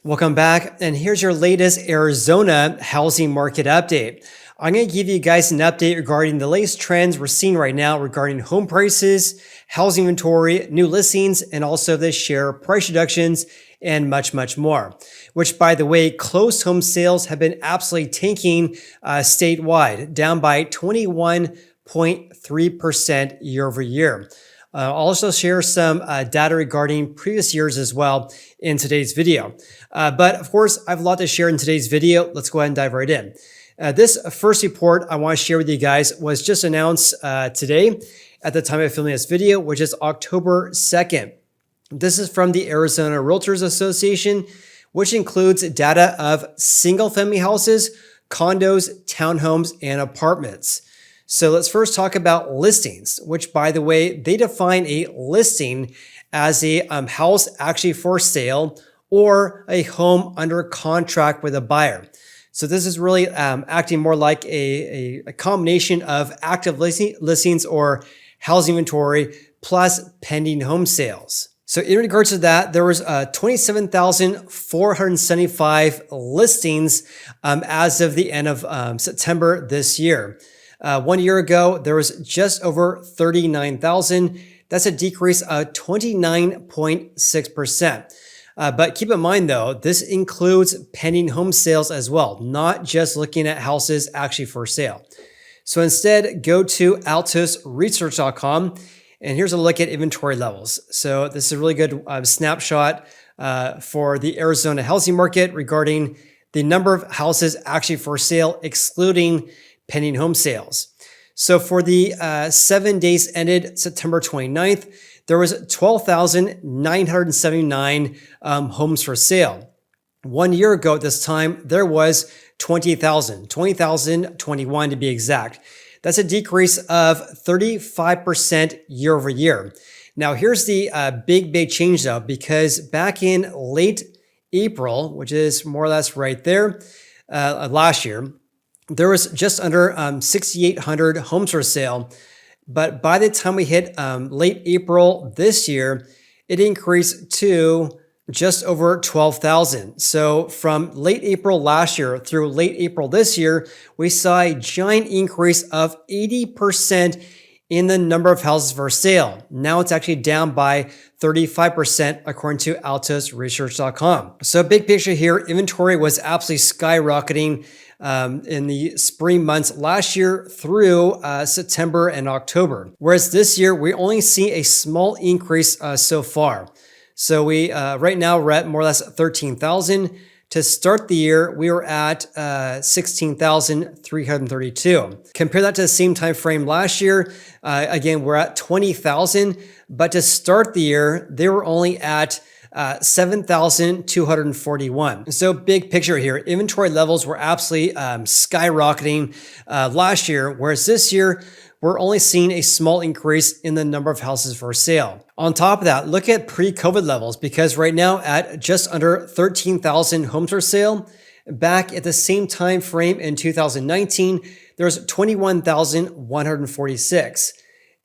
Welcome back, and here's your latest Arizona housing market update. I'm going to give you guys an update regarding the latest trends we're seeing right now regarding home prices, housing inventory, new listings, and also the share price reductions, and much, much more. Which, by the way, closed home sales have been absolutely tanking statewide, down by 21.3% year over year. I'll also share some data regarding previous years as well in today's video. But of course, I have a lot to share in today's video. Let's go ahead and dive right in. This first report I want to share with you guys was just announced today at the time of filming this video, which is October 2nd. This is from the Arizona Realtors Association, which includes data of single-family houses, condos, townhomes, and apartments. So let's first talk about listings, which, by the way, they define a listing as a house actually for sale or a home under contract with a buyer. So this is really acting more like a combination of active listings or housing inventory plus pending home sales. So in regards to that, there was 27,475 listings as of the end of September this year. 1 year ago, there was just over 39,000. That's a decrease of 29.6%. But keep in mind, though, this includes pending home sales as well, not just looking at houses actually for sale. So instead, go to altosresearch.com, and here's a look at inventory levels. So this is a really good snapshot for the Arizona housing market regarding the number of houses actually for sale, excluding pending home sales. So for the 7 days ended September 29th, there was 12,979 homes for sale. 1 year ago at this time, there was 20,021 to be exact. That's a decrease of 35% year over year. Now here's the big change though, because back in late April, which is more or less right there, last year, there was just under 6,800 homes for sale. But by the time we hit late April this year, it increased to just over 12,000. So from late April last year through late April this year, we saw a giant increase of 80% in the number of houses for sale. Now it's actually down by 35% according to altosresearch.com. So big picture here, inventory was absolutely skyrocketing in the spring months last year through September and October. Whereas this year, we only see a small increase so far. So we right now we're at more or less 13,000. To start the year, we were at 16,332. Compare that to the same time frame last year. Again, we're at 20,000, but to start the year, they were only at 7,241. So big picture here, inventory levels were absolutely skyrocketing last year, whereas this year, we're only seeing a small increase in the number of houses for sale. On top of that, look at pre-COVID levels, because right now at just under 13,000 homes for sale, back at the same time frame in 2019, there was 21,146.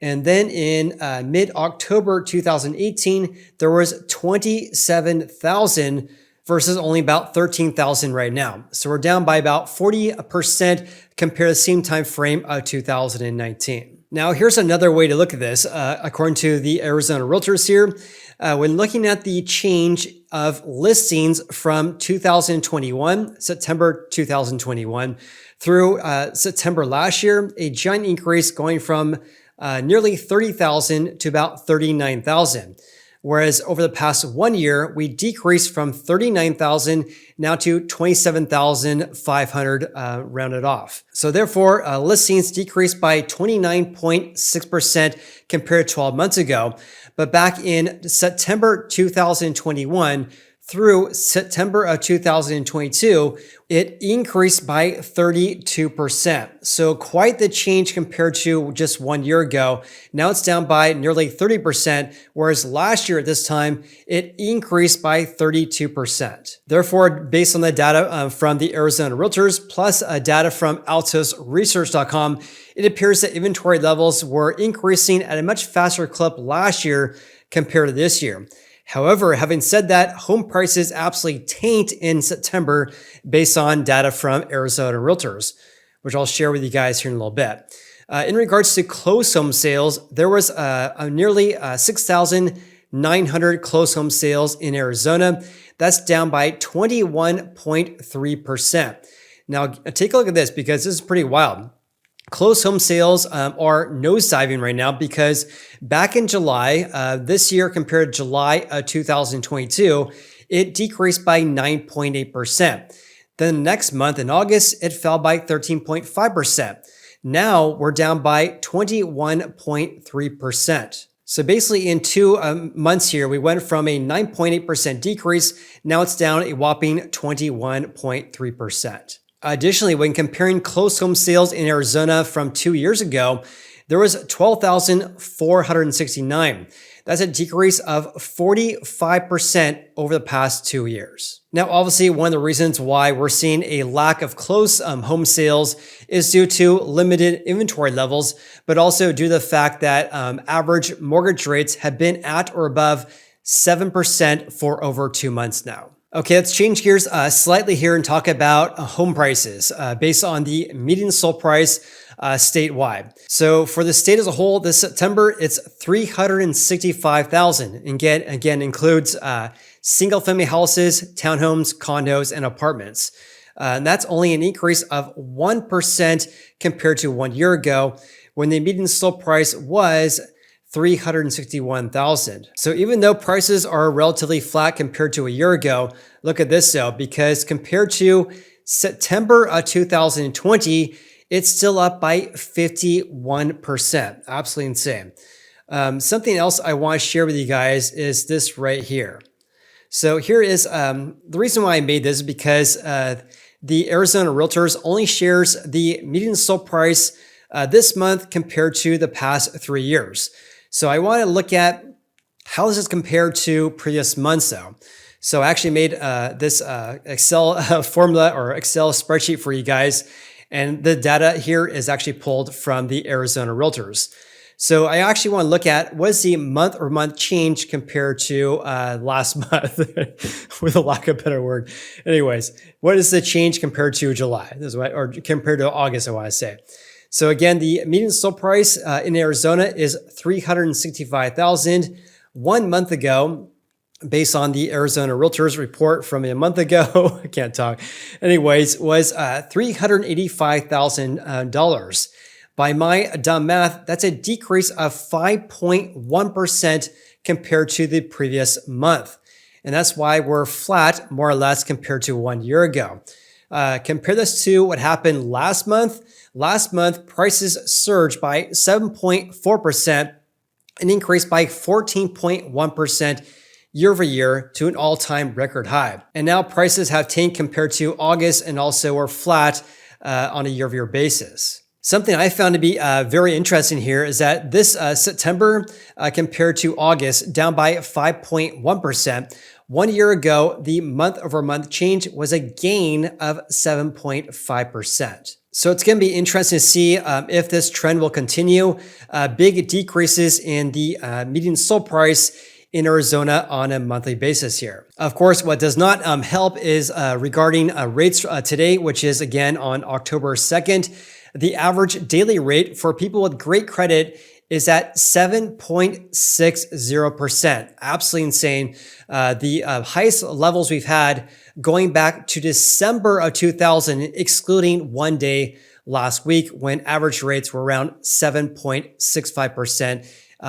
And then in mid-October 2018, there was 27,000 versus only about 13,000 right now. So we're down by about 40% compared to the same time frame of 2019. Now, here's another way to look at this. According to the Arizona Realtors here, when looking at the change of listings from 2021, September 2021, through September last year, a giant increase going from nearly 30,000 to about 39,000. Whereas over the past 1 year, we decreased from 39,000 now to 27,500 rounded off. So therefore, listings decreased by 29.6% compared to 12 months ago. But back in September 2021 through September of 2022, it increased by 32%. So quite the change compared to just 1 year ago. Now it's down by nearly 30%, whereas last year at this time, it increased by 32%. Therefore, based on the data from the Arizona Realtors plus data from altosresearch.com, it appears that inventory levels were increasing at a much faster clip last year compared to this year. However, having said that, home prices absolutely tanked in September based on data from Arizona Realtors, which I'll share with you guys here in a little bit. In regards to closed home sales, there was a nearly 6,900 closed home sales in Arizona. That's down by 21.3%. Now, take a look at this because this is pretty wild. Closed home sales are nosediving right now because back in July this year compared to July 2022, it decreased by 9.8%. Then the next month in August, it fell by 13.5%. Now we're down by 21.3%. So basically in 2 months here, we went from a 9.8% decrease. Now it's down a whopping 21.3%. Additionally, when comparing closed home sales in Arizona from 2 years ago, there was 12,469. That's a decrease of 45% over the past 2 years. Now, obviously, one of the reasons why we're seeing a lack of closed home sales is due to limited inventory levels, but also due to the fact that average mortgage rates have been at or above 7% for over 2 months now. Okay, let's change gears slightly here and talk about home prices based on the median sold price statewide. So for the state as a whole, this September, it's $365,000. And again includes single family houses, townhomes, condos, and apartments. And that's only an increase of 1% compared to 1 year ago when the median sold price was $361,000. So even though prices are relatively flat compared to a year ago, look at this though, because compared to September 2020, it's still up by 51%. Absolutely insane. Something else I want to share with you guys is this right here. So here is the reason why I made this is because the Arizona Realtors only shares the median sold price this month compared to the past 3 years. So I want to look at how does this compare to previous months though. So I actually made this Excel formula or Excel spreadsheet for you guys. And the data here is actually pulled from the Arizona Realtors. So I actually want to look at what is the month-over-month change compared to last month, with a lack of a better word. Anyways, what is the change compared to July? This is what, or compared to August, I want to say. So again, the median sold price in Arizona is $365,000. 1 month ago, based on the Arizona Realtors report from a month ago, I can't talk. Anyways, was $385,000. By my dumb math, that's a decrease of 5.1% compared to the previous month. And that's why we're flat, more or less, compared to 1 year ago. Compare this to what happened last month. Last month, prices surged by 7.4%, an increase by 14.1% year over year to an all-time record high. And now prices have tanked compared to August and also are flat on a year-over-year basis. Something I found to be very interesting here is that this September compared to August, down by 5.1%. 1 year ago, the month-over-month change was a gain of 7.5%. So it's going to be interesting to see if this trend will continue. Big decreases in the median sold price in Arizona on a monthly basis here. Of course, what does not help is regarding rates today, which is again on October 2nd. The average daily rate for people with great credit is at 7.60%. Absolutely insane. The highest levels we've had going back to December of 2000, excluding 1 day last week when average rates were around 7.65%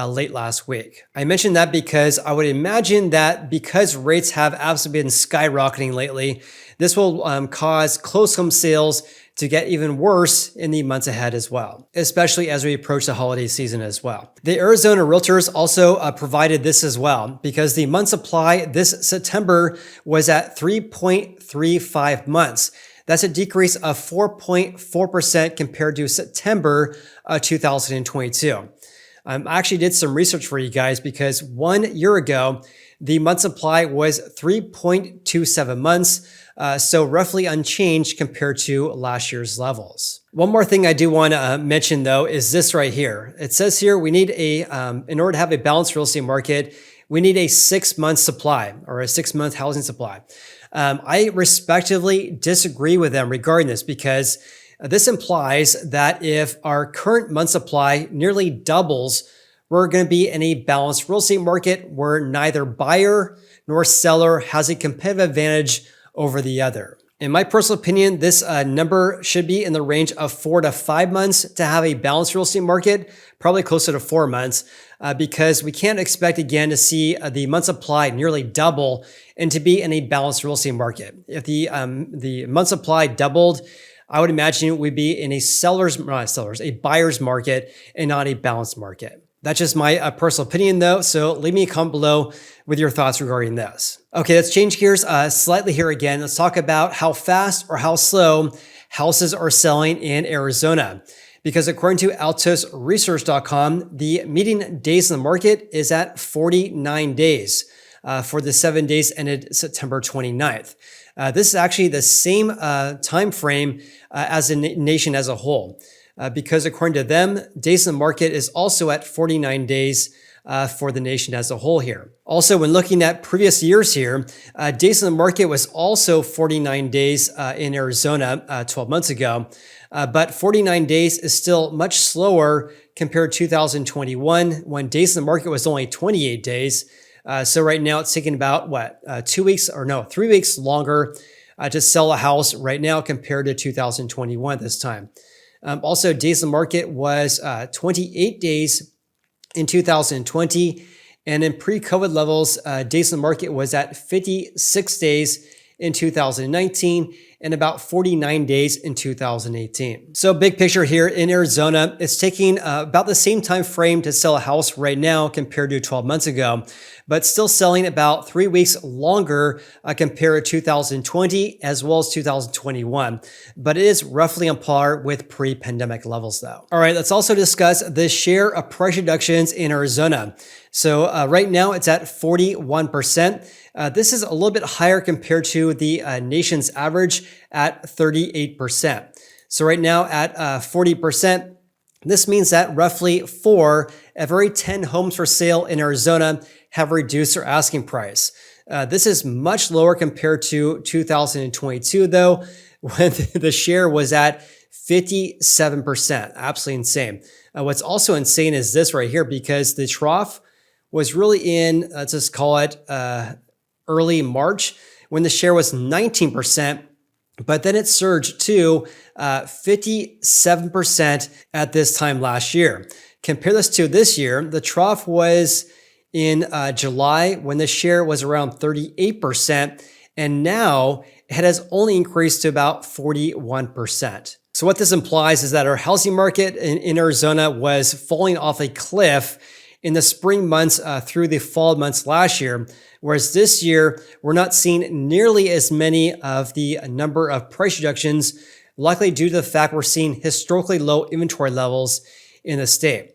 late last week. I mentioned that because I would imagine that because rates have absolutely been skyrocketing lately, this will cause closed home sales to get even worse in the months ahead as well, especially as we approach the holiday season as well. The Arizona Realtors also provided this as well because the month supply this September was at 3.35 months. That's a decrease of 4.4% compared to September 2022. I actually did some research for you guys because 1 year ago, the month supply was 3.27 months, so roughly unchanged compared to last year's levels. One more thing I do want to mention though is this right here. It says here we need in order to have a balanced real estate market, we need a 6-month supply or a 6-month housing supply. I respectively disagree with them regarding this because this implies that if our current month supply nearly doubles, we're going to be in a balanced real estate market where neither buyer nor seller has a competitive advantage over the other. In my personal opinion, this number should be in the range of 4 to 5 months to have a balanced real estate market, probably closer to 4 months, because we can't expect again to see the month supply nearly double and to be in a balanced real estate market. If the month supply doubled, I would imagine we'd be in a buyer's market and not a balanced market. That's just my personal opinion though, so leave me a comment below with your thoughts regarding this. Okay, let's change gears slightly here again. Let's talk about how fast or how slow houses are selling in Arizona. Because according to AltosResearch.com, the median days in the market is at 49 days for the 7 days ended September 29th. This is actually the same time frame as the nation as a whole. Because according to them, days in the market is also at 49 days for the nation as a whole here. Also, when looking at previous years here, days in the market was also 49 days in Arizona 12 months ago. But 49 days is still much slower compared to 2021 when days in the market was only 28 days. So right now it's taking about 3 weeks longer to sell a house right now compared to 2021 this time. Also, days in the market was 28 days in 2020. And in pre-COVID levels, days in the market was at 56 days in 2019 and about 49 days in 2018. So big picture here in Arizona, it's taking about the same time frame to sell a house right now compared to 12 months ago, but still selling about 3 weeks longer compared to 2020 as well as 2021. But it is roughly on par with pre-pandemic levels though. All right, let's also discuss the share of price reductions in Arizona. So right now it's at 41%. This is a little bit higher compared to the nation's average at 38%. So right now at 40%, this means that roughly 4 of every 10 homes for sale in Arizona have reduced their asking price. This is much lower compared to 2022 though, when the share was at 57%. Absolutely insane. What's also insane is this right here, because the trough was really in, let's just call it early March, when the share was 19%, but then it surged to 57% at this time last year. Compare this to this year, the trough was in July when the share was around 38%, and now it has only increased to about 41%. So what this implies is that our housing market in Arizona was falling off a cliff in the spring months through the fall months last year, whereas this year, we're not seeing nearly as many of the number of price reductions, likely due to the fact we're seeing historically low inventory levels in the state.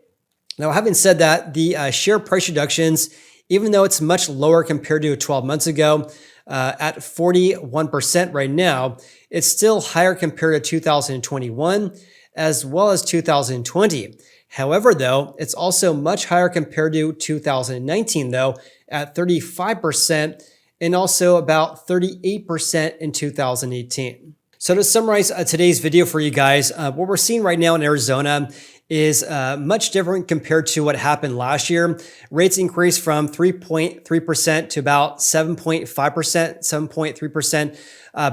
Now, having said that, the share price reductions, even though it's much lower compared to 12 months ago, at 41% right now, it's still higher compared to 2021 as well as 2020. However, though, it's also much higher compared to 2019, though, at 35% and also about 38% in 2018. So to summarize today's video for you guys, what we're seeing right now in Arizona is much different compared to what happened last year. Rates increased from 3.3% to about 7.5%, 7.3%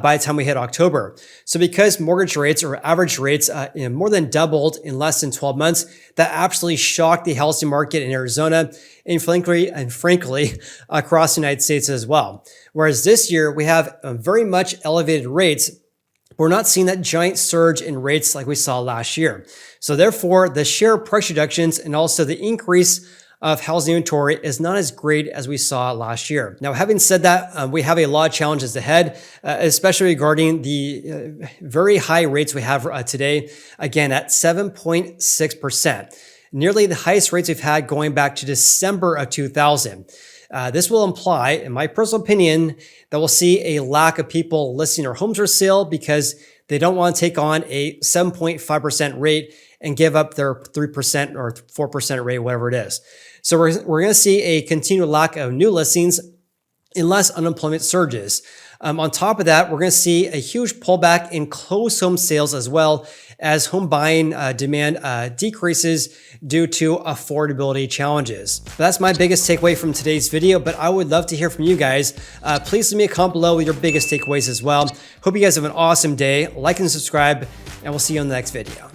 by the time we hit October. So because mortgage rates or average rates more than doubled in less than 12 months, that absolutely shocked the housing market in Arizona and frankly across the United States as well. Whereas this year we have very much elevated rates. We're not seeing that giant surge in rates like we saw last year. So therefore, the share of price reductions and also the increase of housing inventory is not as great as we saw last year. Now, having said that, we have a lot of challenges ahead, especially regarding the very high rates we have today, again, at 7.6%, nearly the highest rates we've had going back to December of 2000. This will imply, in my personal opinion, that we'll see a lack of people listing their homes for sale because they don't want to take on a 7.5% rate and give up their 3% or 4% rate, whatever it is. So we're going to see a continued lack of new listings unless unemployment surges. On top of that, we're going to see a huge pullback in closed home sales as well as home buying demand decreases due to affordability challenges. That's my biggest takeaway from today's video, but I would love to hear from you guys. Please leave me a comment below with your biggest takeaways as well. Hope you guys have an awesome day. Like and subscribe, and we'll see you on the next video.